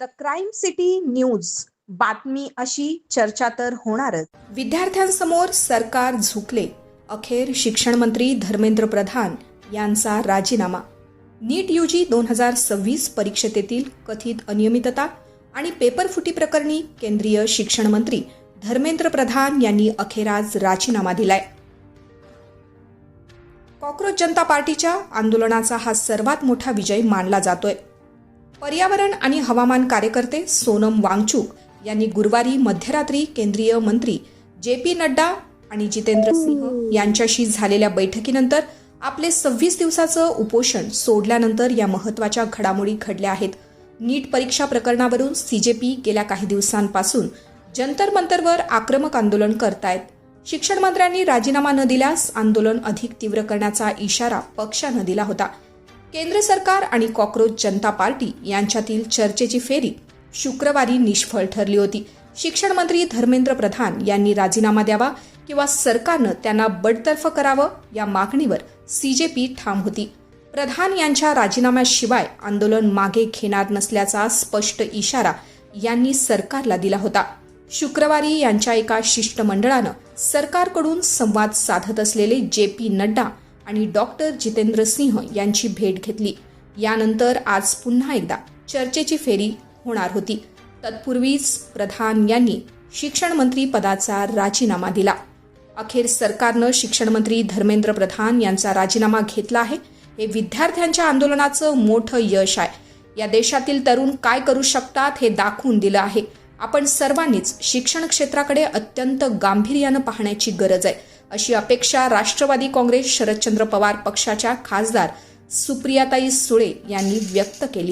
The crime city news बातमी अशी चर्चा तर होणारच। विद्यार्थ्यांसमोर सरकार झुकले, अखेर शिक्षण मंत्री धर्मेंद्र प्रधान यांचा राजीनामा। नीट यूजी 2026 परीक्षेतील कथित अनियमितता आणि पेपरफुटी प्रकरणी केंद्रीय शिक्षण मंत्री धर्मेंद्र प्रधान यांनी अखेर आज राजीनामा दिलाय। कॉकरोच जनता पार्टीच्या आंदोलनाचा हा सर्वात मोठा विजय मानला जातोय। पर्यावरण आणि हवामान कार्यकर्ते सोनम वांगचुक यांनी गुरुवारी मध्यरात्री केंद्रीय मंत्री JP नड्डा आणि जितेंद्र सिंह यांच्याशी झालेल्या बैठकीनंतर आपले 26 दिवसाचं उपोषण सोडल्यानंतर या महत्त्वाच्या घडामोडी घडल्या आहेत। नीट परीक्षा प्रकरणावरून CJP गेल्या काही दिवसांपासून जंतर मंतरवर आक्रमक आंदोलन करतायत। शिक्षण मंत्र्यांनी राजीनामा न दिल्यास आंदोलन अधिक तीव्र करण्याचा इशारा पक्षानं दिला होता। केंद्र सरकार आणि कॉकरोच जनता पार्टी यांच्यातील चर्चेची फेरी शुक्रवारी निष्फळ ठरली होती। शिक्षण मंत्री धर्मेंद्र प्रधान यांनी राजीनामा द्यावा किंवा सरकारनं त्यांना बडतर्फ करावं या मागणीवर CJP ठाम होती। प्रधान यांच्या राजीनाम्याशिवाय आंदोलन मागे घेणार नसल्याचा स्पष्ट इशारा यांनी सरकारला दिला होता। शुक्रवारी यांच्या एका शिष्टमंडळानं सरकारकडून संवाद साधत असलेले JP नड्डा आणि डॉक्टर जितेंद्र सिंह यांची भेट घेतली। यानंतर आज पुन्हा एकदा चर्चेची फेरी होणार होती। तत्पूर्वीच प्रधान यांनी शिक्षण मंत्री पदाचा राजीनामा दिला। अखेर सरकारनं शिक्षण मंत्री धर्मेंद्र प्रधान यांचा राजीनामा घेतला आहे। हे विद्यार्थ्यांच्या आंदोलनाचं मोठं यश आहे। या देशातील तरुण काय करू शकतात हे दाखवून दिलं आहे। आपण सर्वांनीच शिक्षण क्षेत्राकडे अत्यंत गांभीर्यानं पाहण्याची गरज आहे, अशी अपेक्षा राष्ट्रवादी काँग्रेस शरदचंद्र पवार पक्षाच्या खासदार सुप्रियाताई सुळे यांनी व्यक्त केली।